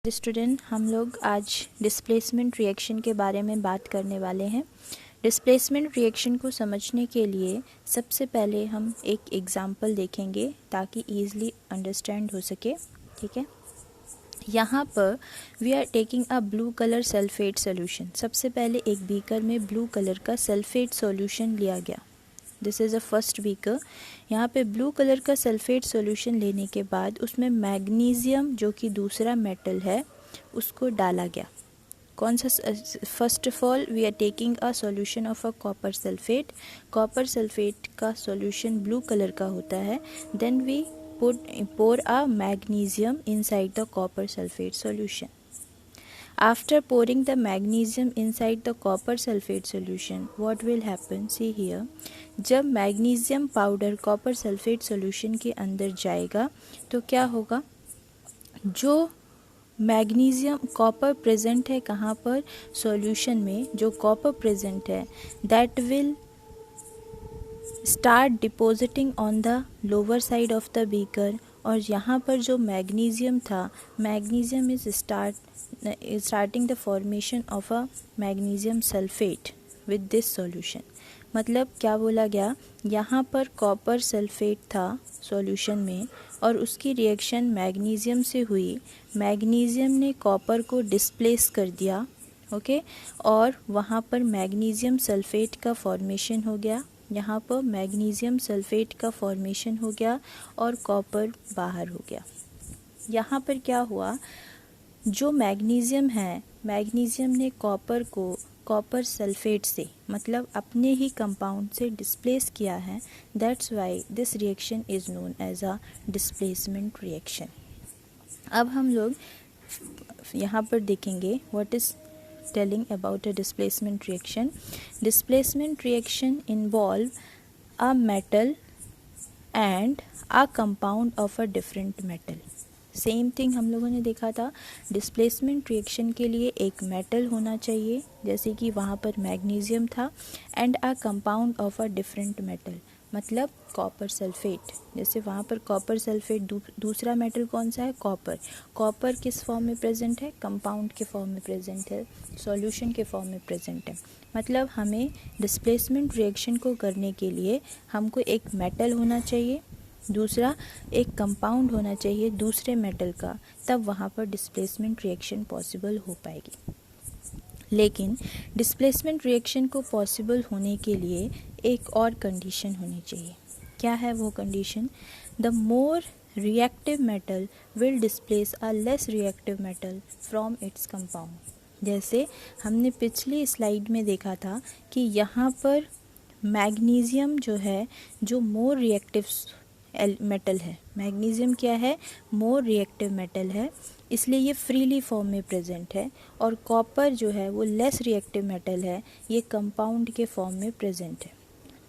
Student, हम लोग आज डिस्प्लेसमेंट रिएक्शन के बारे में बात करने वाले हैं। डिस्प्लेसमेंट रिएक्शन को समझने के लिए सबसे पहले हम एक एग्जांपल देखेंगे ताकि ईजिली अंडरस्टैंड हो सके। ठीक है, यहाँ पर we are taking a blue colour sulphate solution. सबसे पहले एक बीकर में ब्लू कलर का सल्फेट सॉल्यूशन लिया गया। This is a first beaker. यहाँ पे ब्लू कलर का सल्फेट सॉल्यूशन लेने के बाद उसमें मैग्नीशियम जो कि दूसरा मेटल है उसको डाला गया। कौन सा? First of all we are taking a solution of a copper sulphate. Copper sulphate का सॉल्यूशन ब्लू कलर का होता है। Then we pour a magnesium inside the copper sulfate solution. After pouring the magnesium inside the copper sulfate solution, what will happen? See here, जब magnesium powder copper sulphate solution के अंदर जाएगा तो क्या होगा? जो मैग्नीशियम कॉपर प्रेजेंट है कहाँ पर? सॉल्यूशन में जो कॉपर प्रेजेंट है that will start depositing on the lower side of the beaker. और यहाँ पर जो मैग्नीशियम था, magnesium is starting the formation of a magnesium sulphate with this solution. मतलब क्या बोला गया? यहाँ पर कॉपर सल्फेट था सॉल्यूशन में और उसकी रिएक्शन मैग्नीशियम से हुई। मैग्नीशियम ने कॉपर को डिस्प्लेस कर दिया, ओके, और वहाँ पर मैग्नीशियम सल्फेट का फॉर्मेशन हो गया। यहाँ पर मैग्नीशियम सल्फेट का फॉर्मेशन हो गया और कॉपर बाहर हो गया। यहाँ पर क्या हुआ? जो मैग्नीशियम है, मैग्नीशियम ने कॉपर को कॉपर सल्फेट से मतलब अपने ही कंपाउंड से डिस्प्लेस किया है। That's why this reaction is known as a displacement reaction. अब हम लोग यहाँ पर देखेंगे what is telling about a displacement reaction. Displacement reaction involve a metal and a compound of a different metal. Same thing हम लोगों ने देखा था। डिस्प्लेसमेंट रिएक्शन के लिए एक मेटल होना चाहिए जैसे कि वहाँ पर मैग्नीशियम था, and a compound of a different metal मतलब कॉपर सल्फेट। जैसे वहाँ पर कॉपर सल्फेट, दूसरा मेटल कौन सा है? कॉपर। कॉपर किस फॉर्म में प्रेजेंट है? कंपाउंड के फॉर्म में प्रेजेंट है, सॉल्यूशन के फॉर्म में प्रेजेंट है। मतलब हमें डिस्प्लेसमेंट रिएक्शन को करने के लिए हमको एक मेटल होना चाहिए, दूसरा एक कंपाउंड होना चाहिए दूसरे मेटल का, तब वहाँ पर डिस्प्लेसमेंट रिएक्शन पॉसिबल हो पाएगी। लेकिन डिस्प्लेसमेंट रिएक्शन को पॉसिबल होने के लिए एक और कंडीशन होनी चाहिए। क्या है वो condition? The more reactive metal will displace a less reactive metal from its compound. जैसे हमने पिछली स्लाइड में देखा था कि यहाँ पर मैग्नीशियम जो है, जो मोर रिएक्टिव मेटल है, मैग्नीशियम क्या है? मोर रिएक्टिव मेटल है, इसलिए ये फ्रीली फॉर्म में प्रेजेंट है। और कॉपर जो है वो लेस रिएक्टिव मेटल है, ये कंपाउंड के फॉर्म में प्रेजेंट है।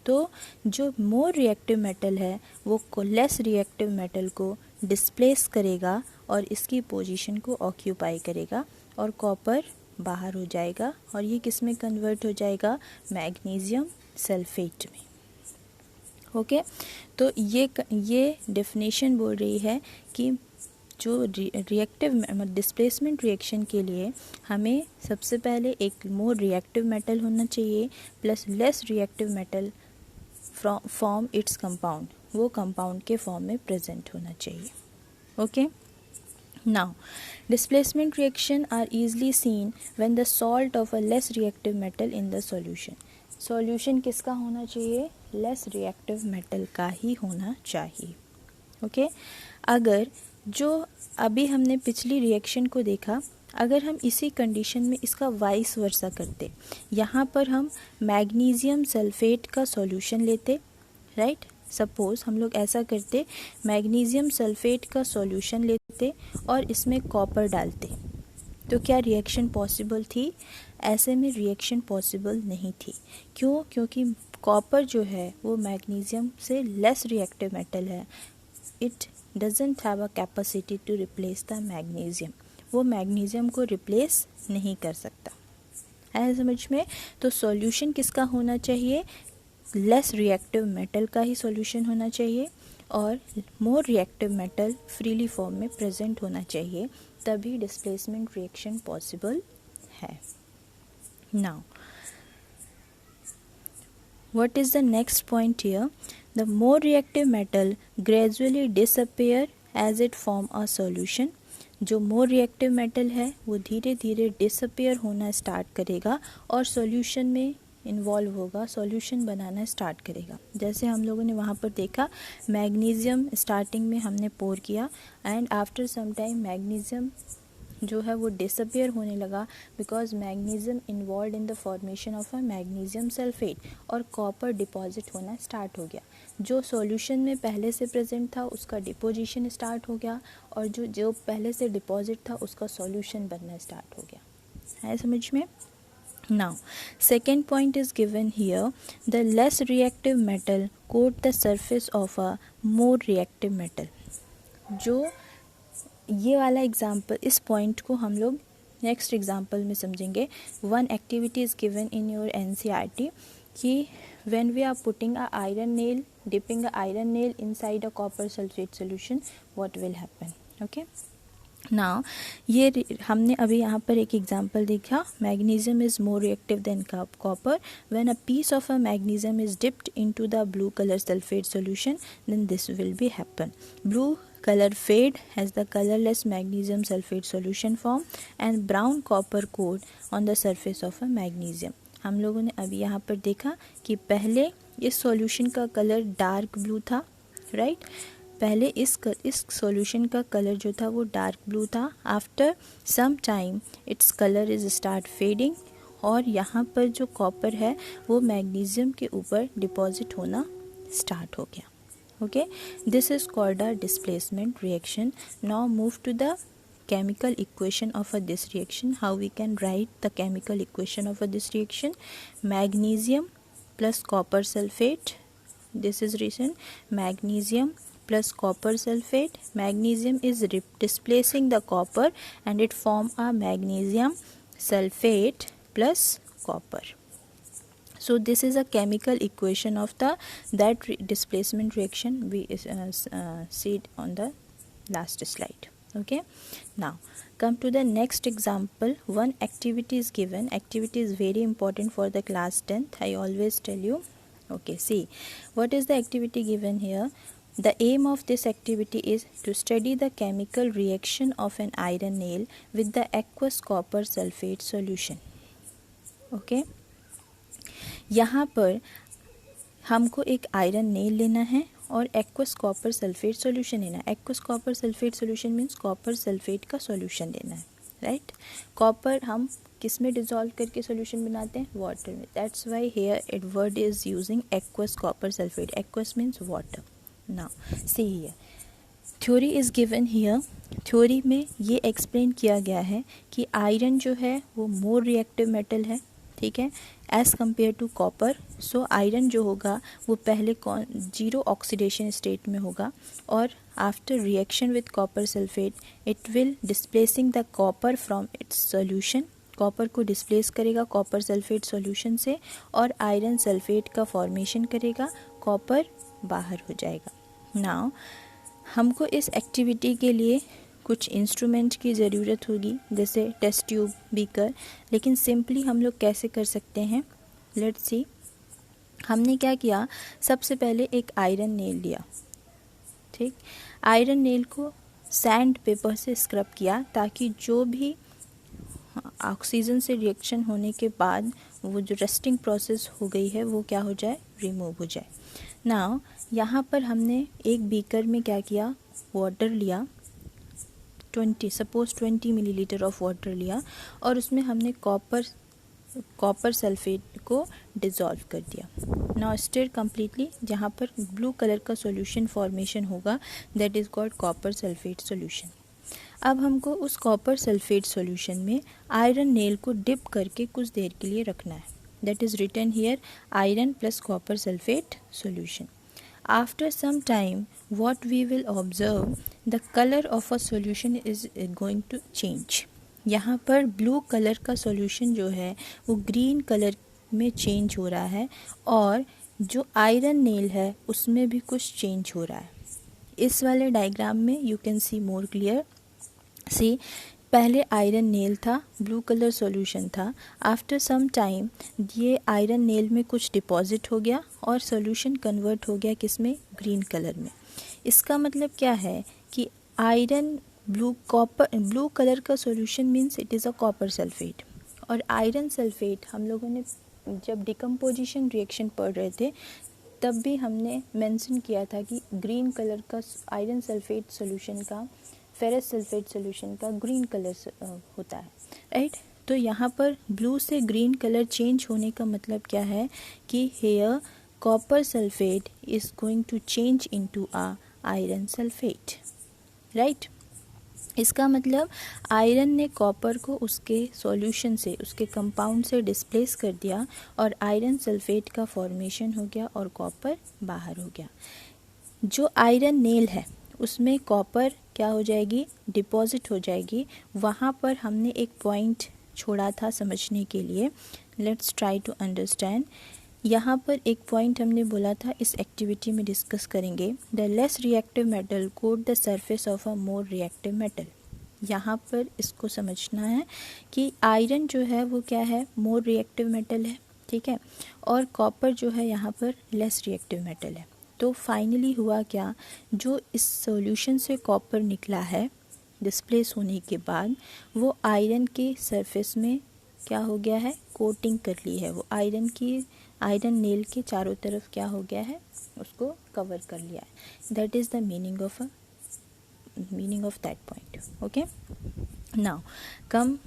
तो जो मोर रिएक्टिव मेटल है वो लेस रिएक्टिव मेटल को डिस्प्लेस करेगा और इसकी पोजीशन को ऑक्यूपाई करेगा और कॉपर बाहर हो जाएगा और ये किस में कन्वर्ट हो जाएगा? मैग्नीशियम सल्फेट में। ओके, तो ये डेफिनेशन बोल रही है कि जो रिएक्टिव डिस्प्लेसमेंट रिएक्शन के लिए हमें सबसे पहले एक मोर रिएक्टिव मेटल होना चाहिए plus less reactive metal form its compound, वो कंपाउंड के फॉर्म में प्रेजेंट होना चाहिए। Okay, now displacement reaction are easily seen when the salt of a less reactive metal in the solution. Solution किसका होना चाहिए? लेस रिएक्टिव मेटल का ही होना चाहिए। ओके, अगर जो अभी हमने पिछली रिएक्शन को देखा, अगर हम इसी कंडीशन में इसका वाइस वर्सा करते, यहाँ पर हम मैग्नीशियम सल्फेट का सॉल्यूशन लेते, राइट? सपोज हम लोग ऐसा करते, मैग्नीशियम सल्फेट का सॉल्यूशन लेते और इसमें कॉपर डालते, तो क्या रिएक्शन पॉसिबल थी? ऐसे में रिएक्शन पॉसिबल नहीं थी। क्यों? क्योंकि कॉपर जो है वो मैग्नीशियम से लेस रिएक्टिव मेटल है। It doesn't have a capacity to replace the magnesium, वो मैग्नीशियम को रिप्लेस नहीं कर सकता है समझ में। तो सॉल्यूशन किसका होना चाहिए? लेस रिएक्टिव मेटल का ही सॉल्यूशन होना चाहिए और मोर रिएक्टिव मेटल फ्रीली फॉर्म में प्रेजेंट होना चाहिए, तभी डिस्प्लेसमेंट रिएक्शन पॉसिबल है. Now what is the next point here? The more reactive metal gradually disappear as it form a solution. जो मोर रिएक्टिव मेटल है वो धीरे धीरे डिसअपियर होना स्टार्ट करेगा और सॉल्यूशन में इन्वॉल्व होगा, सॉल्यूशन बनाना स्टार्ट करेगा. जैसे हम लोगों ने वहाँ पर देखा, मैग्नीशियम स्टार्टिंग में हमने पोर किया and after some time magnesium जो है वो डिसअपियर होने लगा because magnesium involve in the formation of a magnesium sulphate और कॉपर डिपॉजिट होना स्टार्ट हो गया. जो सॉल्यूशन में पहले से प्रेजेंट था उसका डिपोजिशन स्टार्ट हो गया और जो पहले से डिपॉजिट था उसका सॉल्यूशन बनना स्टार्ट हो गया. है समझ में? Now, second point is given here. The less reactive metal coat the surface of a more reactive metal. जो ये वाला एग्जाम्पल, इस पॉइंट को हम लोग नेक्स्ट एग्जाम्पल में समझेंगे. One activity is given in your NCERT कि when we are putting a iron nail, dipping a iron nail inside a copper sulphate solution, what will happen. Okay, now ये हमने अभी यहाँ पर एक एग्जाम्पल देखा. Magnesium is more reactive than copper. When a piece of a magnesium is dipped into the blue colour sulphate solution, then this will be happen. Blue color fade as the colorless magnesium sulfate solution form and brown copper coat on the surface of a magnesium. हम लोगों ने अभी यहाँ पर देखा कि पहले इस सॉल्यूशन का कलर डार्क ब्लू था, राइट. पहले इस सॉल्यूशन का कलर जो था वो डार्क ब्लू था. After some time its colour is start fading और यहाँ पर जो कॉपर है वो मैग्नीशियम के ऊपर डिपॉजिट होना स्टार्ट हो गया. Okay, this is called a displacement reaction. Now move to the chemical equation of this reaction. How we can write the chemical equation of this reaction? Magnesium plus copper sulfate. This is written magnesium plus copper sulfate. Magnesium is displacing the copper and it form a magnesium sulfate plus copper. So this is a chemical equation of that displacement reaction we see on the last slide. Okay, now come to the next example. One activity is given. Activity is very important for the class 10th. I always tell you. Okay, see what is the activity given here. The aim of this activity is to study the chemical reaction of an iron nail with the aqueous copper sulfate solution. Okay, यहाँ पर हमको एक iron nail लेना है और aqueous copper sulphate solution लेना है. Aqueous copper sulphate solution means copper sulphate का सॉल्यूशन लेना है, राइट. कॉपर हम किस में डिजॉल्व करके सॉल्यूशन बनाते हैं? वाटर में. That's why here it word is using aqueous copper sulphate. Aqueous means water. Now see here, theory is given here. Theory में ये एक्सप्लेन किया गया है कि आयरन जो है वो मोर रिएक्टिव मेटल है, ठीक है, as compare to copper. So iron जो होगा वो पहले जीरो ऑक्सीडेशन स्टेट में होगा और after reaction with copper sulphate it will displacing the copper from its solution. Copper को डिस्प्लेस करेगा कॉपर सल्फेट सॉल्यूशन से और आयरन सल्फेट का फॉर्मेशन करेगा, कॉपर बाहर हो जाएगा. नाउ हमको इस एक्टिविटी के लिए कुछ इंस्ट्रूमेंट की ज़रूरत होगी जैसे टेस्ट ट्यूब, बीकर. लेकिन सिंपली हम लोग कैसे कर सकते हैं? Let's see. हमने क्या किया, सबसे पहले एक आयरन नेल लिया, ठीक. आयरन नेल को सैंड पेपर से स्क्रब किया ताकि जो भी ऑक्सीजन से रिएक्शन होने के बाद वो जो रस्टिंग प्रोसेस हो गई है वो क्या हो जाए, रिमूव हो जाए. नाउ यहाँ पर हमने एक बीकर में क्या किया, वाटर लिया, 20 मिलीलीटर ऑफ वाटर लिया और उसमें हमने कॉपर सल्फेट को डिज़ोल्व कर दिया. Now stir completely. जहाँ पर ब्लू कलर का सॉल्यूशन फॉर्मेशन होगा that is called copper sulphate solution. अब हमको उस कॉपर सल्फेट सॉल्यूशन में आयरन नेल को डिप करके कुछ देर के लिए रखना है. That is written here iron plus copper sulphate solution. After some time, what we will observe, the color of a solution is going to change. यहाँ पर ब्लू कलर का सॉल्यूशन जो है वो ग्रीन कलर में चेंज हो रहा है और जो आयरन नेल है उसमें भी कुछ चेंज हो रहा है. इस वाले डायग्राम में you can see more clear. See, पहले आयरन नेल था, ब्लू कलर सॉल्यूशन था। आफ्टर सम टाइम ये आयरन नेल में कुछ डिपॉजिट हो गया और सॉल्यूशन कन्वर्ट हो गया किस में, ग्रीन कलर में। इसका मतलब क्या है कि आयरन ब्लू कलर का solution means it is a copper sulphate, और आयरन सल्फेट हम लोगों ने जब डिकम्पोजिशन रिएक्शन पढ़ रहे थे तब भी हमने मेंशन किया था कि ग्रीन कलर का आयरन सल्फेट सॉल्यूशन का फेरस सल्फेट सॉल्यूशन का ग्रीन कलर होता है, राइट। तो यहाँ पर ब्लू से ग्रीन कलर चेंज होने का मतलब क्या है कि here copper sulphate is going to change into a iron sulphate, right. इसका मतलब आयरन ने कॉपर को उसके सॉल्यूशन से, उसके कंपाउंड से डिस्प्लेस कर दिया और आयरन सल्फेट का फॉर्मेशन हो गया और कॉपर बाहर हो गया। जो आयरन नेल है उसमें कॉपर क्या हो जाएगी, डिपॉजिट हो जाएगी। वहाँ पर हमने एक पॉइंट छोड़ा था समझने के लिए, लेट्स ट्राई टू अंडरस्टैंड। यहाँ पर एक पॉइंट हमने बोला था, इस एक्टिविटी में डिस्कस करेंगे। The less reactive metal coat the surface of a more reactive metal. यहाँ पर इसको समझना है कि आयरन जो है वो क्या है, मोर रिएक्टिव मेटल है, ठीक है, और कॉपर जो है यहाँ पर लेस रिएक्टिव मेटल है। तो फाइनली हुआ क्या, जो इस सॉल्यूशन से कॉपर निकला है डिस्प्लेस होने के बाद, वो आयरन के सरफेस में क्या हो गया है, कोटिंग कर ली है। वो आयरन नेल के चारों तरफ क्या हो गया है, उसको कवर कर लिया है। That is the meaning of that point. Okay, now come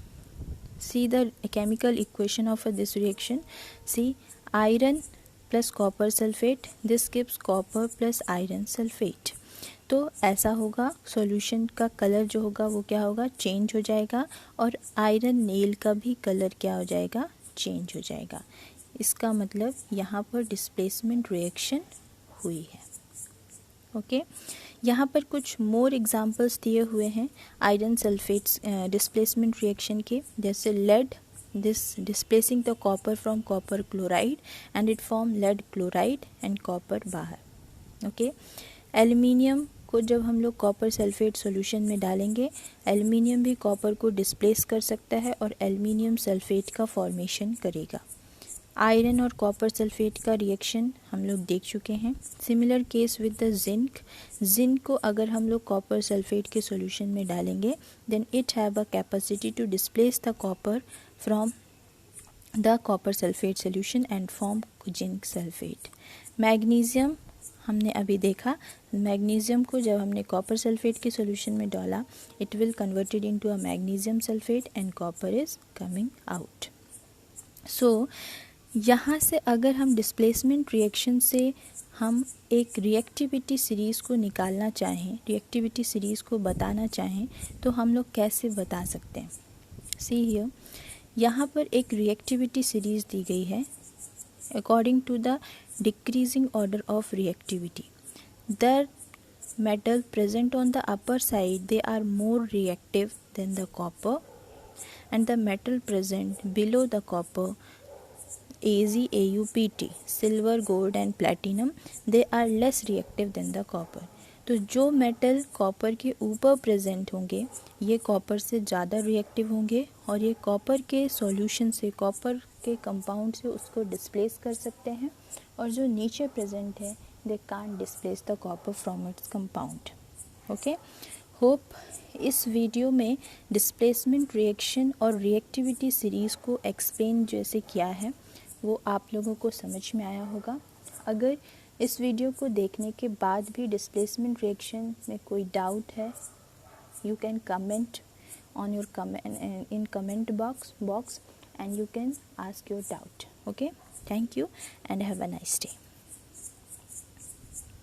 see the chemical equation of this reaction. See, iron plus copper sulfate, this gives copper plus iron sulfate. तो ऐसा होगा, सॉल्यूशन का कलर जो होगा वो क्या होगा, चेंज हो जाएगा, और आयरन नेल का भी कलर क्या हो जाएगा, चेंज हो जाएगा। इसका मतलब यहाँ पर डिस्प्लेसमेंट रिएक्शन हुई है। ओके, यहाँ पर कुछ मोर एग्जांपल्स दिए हुए हैं आयरन सल्फेट्स डिस्प्लेसमेंट रिएक्शन के, जैसे lead, this displacing the copper from copper chloride and it form lead chloride and copper बाहर। ओके, एल्युमिनियम को जब हम लोग कॉपर सल्फेट सॉल्यूशन में डालेंगे, एल्युमिनियम भी कॉपर को डिस्प्लेस कर सकता है और एल्युमिनियम सल्फेट का फॉर्मेशन करेगा। आयरन और कॉपर सल्फेट का रिएक्शन हम लोग देख चुके हैं। Similar case with the zinc को अगर हम लोग कॉपर सल्फेट के सॉल्यूशन में डालेंगे, then it have a capacity to displace the copper from the copper sulphate solution and form zinc sulphate. Magnesium हमने अभी देखा, मैग्नीशियम को जब हमने कॉपर सल्फेट के सॉल्यूशन में डाला, it will converted into a magnesium sulphate and copper is coming out. So यहाँ से अगर हम डिस्प्लेसमेंट रिएक्शन से हम एक रिएक्टिविटी सीरीज़ को निकालना चाहें, रिएक्टिविटी सीरीज़ को बताना चाहें, तो हम लोग कैसे बता सकते हैं। सी हियर, यहाँ पर एक रिएक्टिविटी सीरीज़ दी गई है according to the decreasing order of reactivity. The metal present on the upper side, they are more reactive than the copper, and the metal present below the copper, Ag, Au, Pt, silver, gold and platinum, they are less reactive than the copper. तो जो metal copper के ऊपर present होंगे ये copper से ज़्यादा reactive होंगे और ये कॉपर के सॉल्यूशन से, कॉपर के कंपाउंड से उसको डिस्प्लेस कर सकते हैं, और जो नीचे प्रेजेंट है they can't displace the copper from its compound. Okay, hope इस वीडियो में डिस्प्लेसमेंट रिएक्शन और रिएक्टिविटी सीरीज़ को एक्सप्लेन जैसे किया है वो आप लोगों को समझ में आया होगा। अगर इस वीडियो को देखने के बाद भी डिस्प्लेसमेंट रिएक्शन में कोई डाउट है, you can comment on your comment box and you can ask your doubt. Okay, thank you and have a nice day.